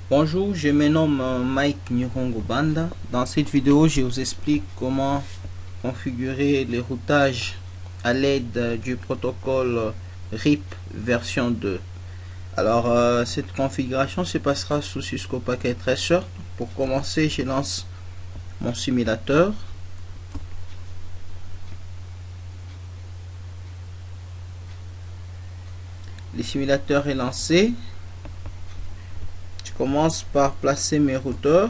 Bonjour, je me nomme Mike Nirongo Banda. Dans cette vidéo, je vous explique comment configurer le routage à l'aide du protocole RIP version 2. Alors, cette configuration se passera sous Cisco Packet Tracer. Pour commencer, je lance mon simulateur. Le simulateur est lancé. Je commence par placer mes routeurs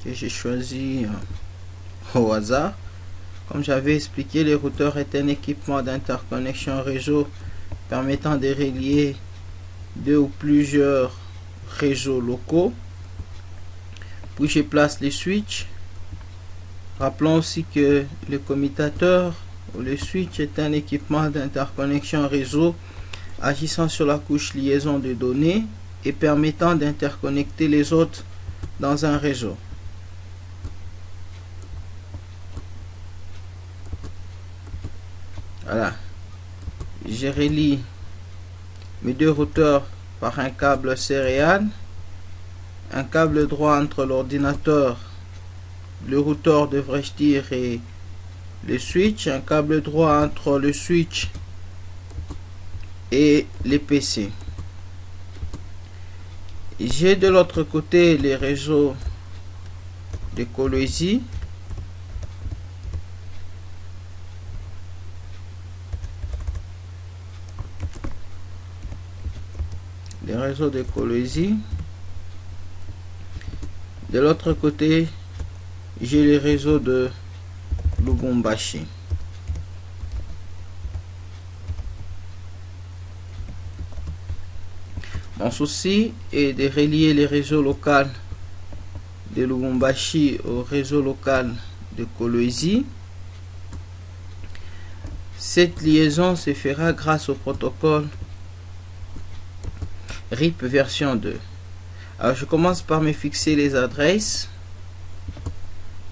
que j'ai choisi au hasard. Comme j'avais expliqué, les routeurs est un équipement d'interconnexion réseau permettant de relier deux ou plusieurs réseaux locaux. Puis je place les switches. Rappelons aussi que le commutateur ou le switch est un équipement d'interconnexion réseau agissant sur la couche liaison de données et permettant d'interconnecter les autres dans un réseau. Voilà. Je relie mes deux routeurs par un câble céréal, un câble droit entre l'ordinateur, le routeur devrais-je dire, et le switch, un câble droit entre le switch et les PC. J'ai de l'autre côté les réseaux de Colosi. Les réseaux de Colosi. De l'autre côté, j'ai les réseaux de Lubumbashi. Mon souci est de relier les réseaux locaux de Lubumbashi au réseau local de Colosi. Cette liaison se fera grâce au protocole RIP version 2. Alors je commence par me fixer les adresses.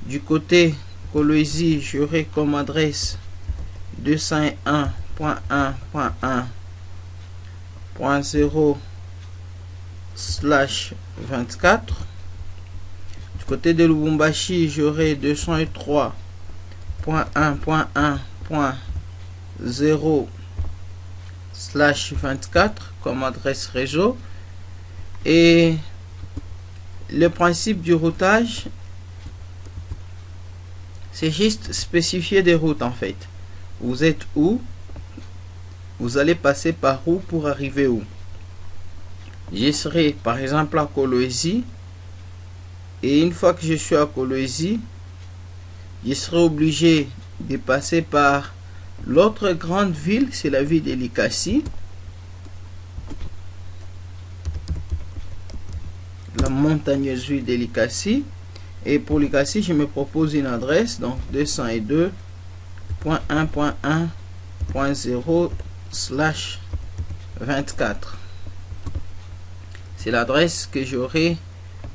Du côté Colosi, j'aurai comme adresse 201.1.1.0/24. Du côté de Lubumbashi, j'aurai 203.1.1.0/24 comme adresse réseau. Et le principe du routage, c'est juste spécifier des routes en fait. Vous êtes où? Vous allez passer par où pour arriver où? Je serai par exemple à Colosi. Et une fois que je suis à Colosi, je serai obligé de passer par l'autre grande ville, c'est la ville de Likasi. La montagneuse ville de Likasi. Et pour Likasi, je me propose une adresse, donc 202.1.1.0/24. C'est l'adresse que j'aurai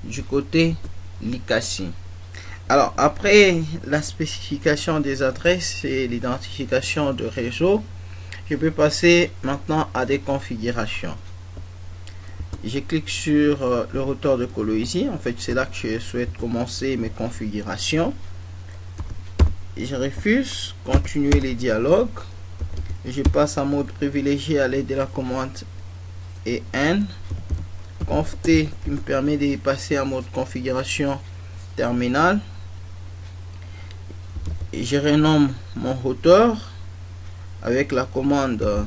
du côté Likasi. Alors, après la spécification des adresses et l'identification de réseau, je peux passer maintenant à des configurations. Je clique sur le routeur de Colosi. En fait, c'est là que je souhaite commencer mes configurations. Et je refuse continuer les dialogues. Je passe en mode privilégié à l'aide de la commande EN. Conft qui me permet de passer en mode configuration terminal. Et je renomme mon routeur avec la commande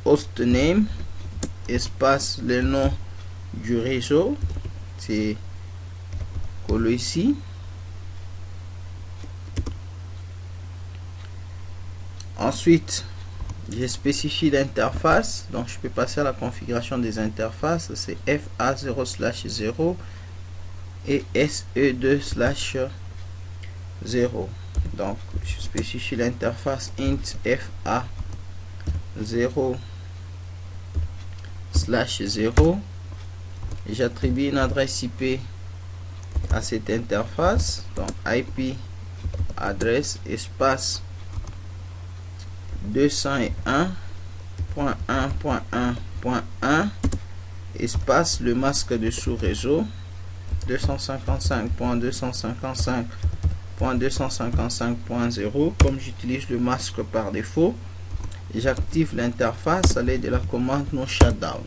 hostname espace le nom du réseau, c'est Colosi. Ensuite, je spécifie l'interface, donc je peux passer à la configuration des interfaces, c'est FA0/0 et SE2/0. Donc je spécifie l'interface int FA0/0 et j'attribue une adresse IP à cette interface, donc IP adresse espace 201.1.1.1 espace le masque de sous-réseau 255.255.255.0. Comme j'utilise le masque par défaut, j'active l'interface à l'aide de la commande no shutdown.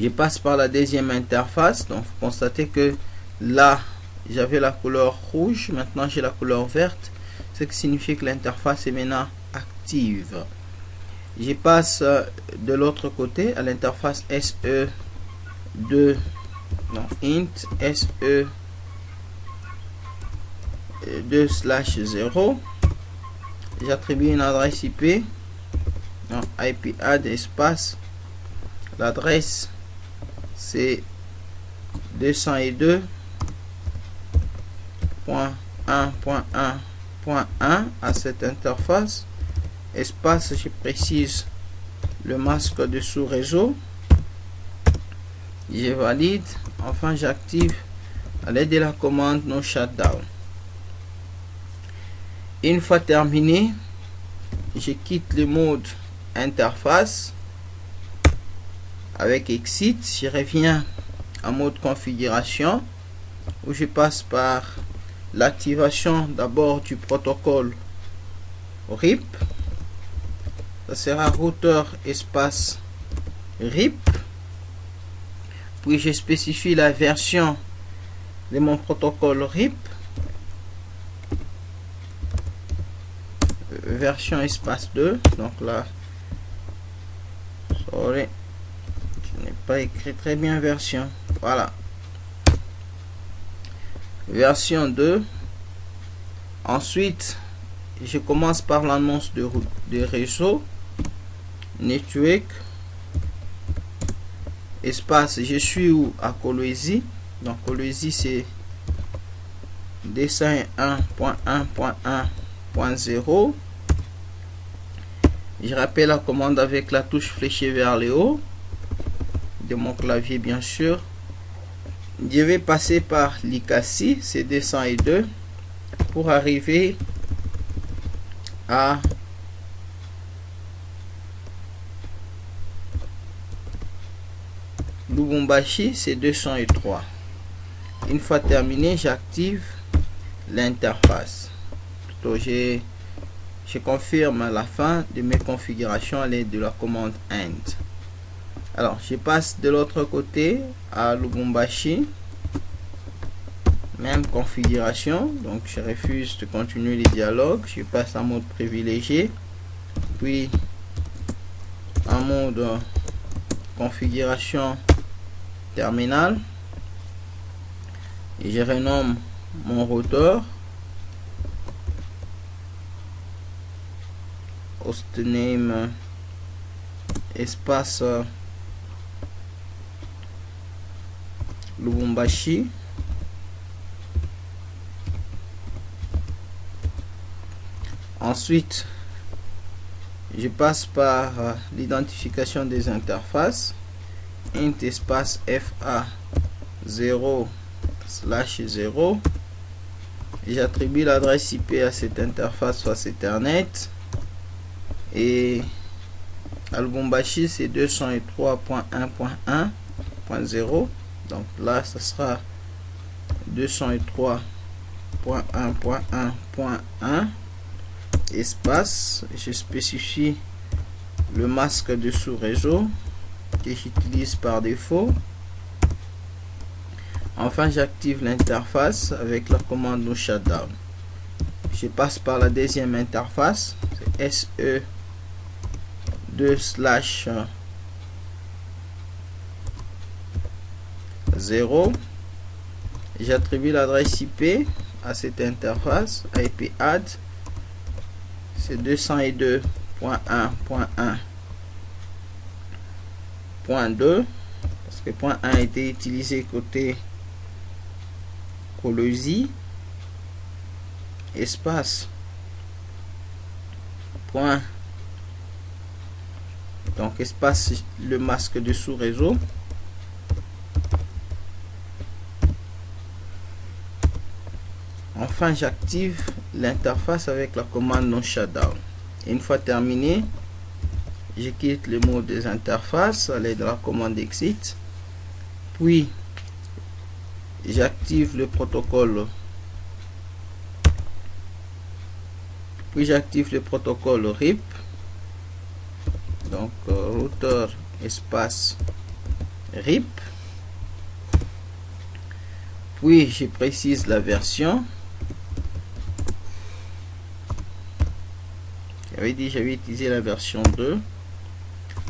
Je passe par la deuxième interface. Donc vous constatez que là j'avais la couleur rouge, maintenant j'ai la couleur verte, ce qui signifie que l'interface est maintenant active. Je passe de l'autre côté à l'interface SE2 int SE2/0. J'attribue une adresse IP, IP add espace, l'adresse c'est 202.1.1.1 à cette interface, espace, je précise le masque de sous-réseau, je valide, enfin j'active à l'aide de la commande no shutdown. Une fois terminé, je quitte le mode interface avec exit, je reviens en mode configuration où je passe par l'activation d'abord du protocole RIP, ça sera routeur espace RIP, puis je spécifie la version de mon protocole RIP, version espace 2, donc là sorry, je n'ai pas écrit très bien version, voilà, version 2. Ensuite je commence par l'annonce de réseau, network espace, je suis où? À Kolwezi. Donc Kolwezi c'est 201.1.1.0. Je rappelle la commande avec la touche fléchée vers le haut de mon clavier, bien sûr. Je vais passer par l'ICASI, c'est 202, pour arriver à Lubumbashi, c'est 203. Une fois terminé, j'active l'interface. Plutôt, je confirme la fin de mes configurations à l'aide de la commande end. Alors, je passe de l'autre côté à Lubumbashi. Même configuration. Donc, je refuse de continuer les dialogues. Je passe en mode privilégié. Puis, en mode configuration terminal. Et je renomme mon routeur. Hostname espace Lubumbashi. Ensuite, je passe par l'identification des interfaces. Int espace FA0/0. J'attribue l'adresse IP à cette interface face Ethernet. Et à Lubumbashi c'est 203.1.1.0. donc là ça sera 203.1.1.1 espace, je spécifie le masque de sous-réseau que j'utilise par défaut. Enfin j'active l'interface avec la commande no shutdown. Je passe par la deuxième interface, c'est SE2/0. J'attribue l'adresse IP à cette interface, IP add, c'est 202.1.1.2 parce que point 1 a été utilisé côté Kolwezi, espace point, donc espace le masque de sous-réseau. Enfin j'active l'interface avec la commande no shutdown. Une fois terminé, je quitte le mode des interfaces à l'aide de la commande exit, puis j'active le protocole, RIP, donc routeur espace RIP, puis je précise la version. J'avais dit j'avais utilisé la version 2.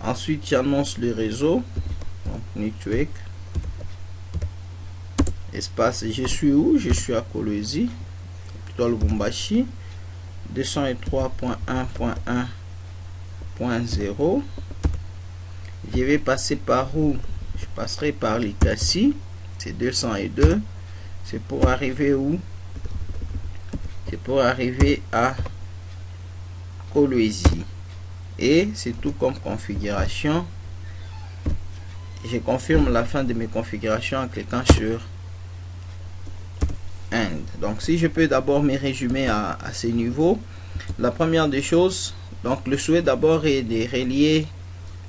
Ensuite j'annonce le réseau, donc network espace, je suis où? Je suis à Kolwezi, plutôt Lubumbashi, 203.1.1.0. je vais passer par où? Je passerai par Likasi, c'est 202. C'est pour arriver où? C'est pour arriver à Kolwezi. Et c'est tout comme configuration. Je confirme la fin de mes configurations en cliquant sur End. Donc si je peux d'abord me résumer à ces niveaux. La première des choses, donc le souhait d'abord est de relier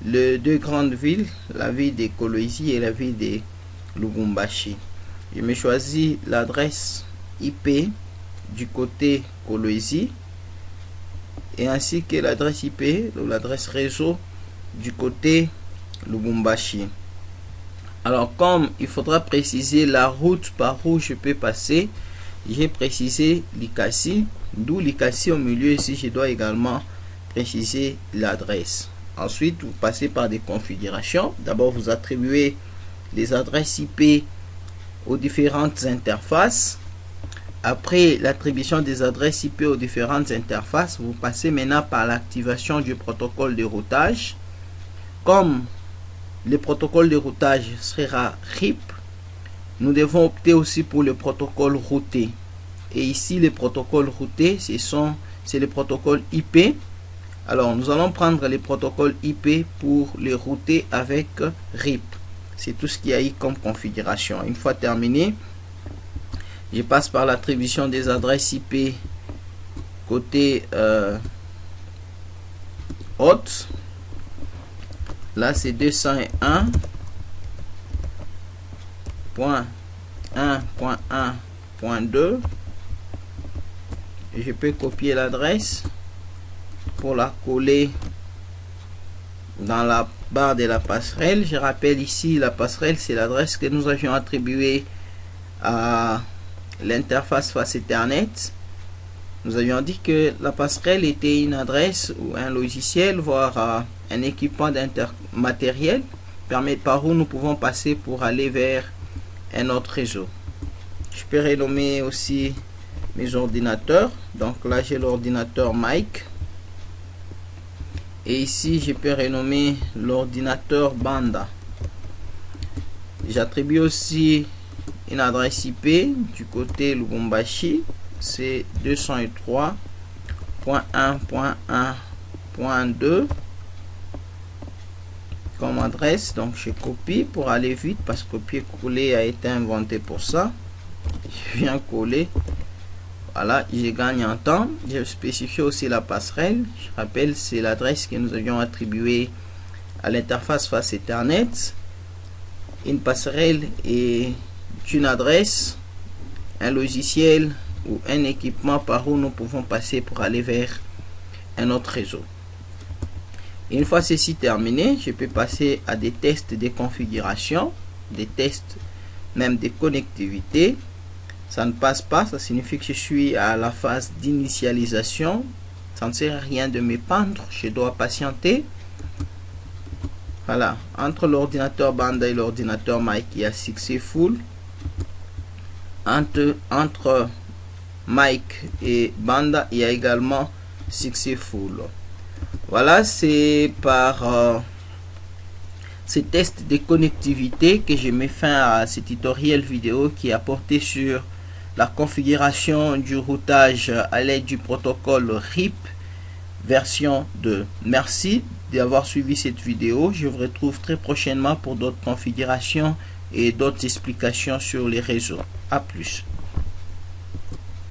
les deux grandes villes, la ville de Kolwezi et la ville de Lubumbashi. Je me choisis l'adresse IP du côté Kolwezi et ainsi que l'adresse IP ou l'adresse réseau du côté Lubumbashi. Alors comme il faudra préciser la route par où je peux passer, j'ai précisé Likasi, d'où Likasi au milieu. Ici je dois également préciser l'adresse. Ensuite vous passez par des configurations. D'abord vous attribuez les adresses IP aux différentes interfaces. Après l'attribution des adresses IP aux différentes interfaces, vous passez maintenant par l'activation du protocole de routage. Comme le protocole de routage sera RIP, nous devons opter aussi pour le protocole routé. Et ici, le protocole routé, c'est le protocole IP. Alors, nous allons prendre les protocoles IP pour les router avec RIP. C'est tout ce qu'il y a eu comme configuration. Une fois terminé, je passe par l'attribution des adresses IP côté hôte. Là c'est 201.1.1.2. Je peux copier l'adresse pour la coller dans la barre de la passerelle. Je rappelle ici, la passerelle c'est l'adresse que nous avions attribuée à l'interface face Ethernet. Nous avions dit que la passerelle était une adresse ou un logiciel, voire un équipement matériel par où nous pouvons passer pour aller vers un autre réseau. Je peux renommer aussi mes ordinateurs. Donc là j'ai l'ordinateur Mike. Et ici je peux renommer l'ordinateur Banda. J'attribue aussi une adresse IP du côté Lubumbashi, c'est 203.1.1.2 comme adresse. Donc je copie pour aller vite parce que copier-coller a été inventé pour ça. Je viens coller, voilà, je gagne en temps. Je spécifie aussi la passerelle. Je rappelle, c'est l'adresse que nous avions attribuée à l'interface face Ethernet. Une passerelle est une adresse, un logiciel ou un équipement par où nous pouvons passer pour aller vers un autre réseau. Et une fois ceci terminé, je peux passer à des tests de configuration, des tests même de connectivité. Ça ne passe pas, ça signifie que je suis à la phase d'initialisation. Ça ne sert à rien de me pendre, je dois patienter. Voilà, entre l'ordinateur Banda et l'ordinateur Mike, il y a Successful. Entre Mike et Banda, il y a également Successful. Voilà, c'est par ces tests de connectivité que je mets fin à ce tutoriel vidéo qui a porté sur la configuration du routage à l'aide du protocole RIP version 2. Merci d'avoir suivi cette vidéo. Je vous retrouve très prochainement pour d'autres configurations et d'autres explications sur les réseaux. À plus.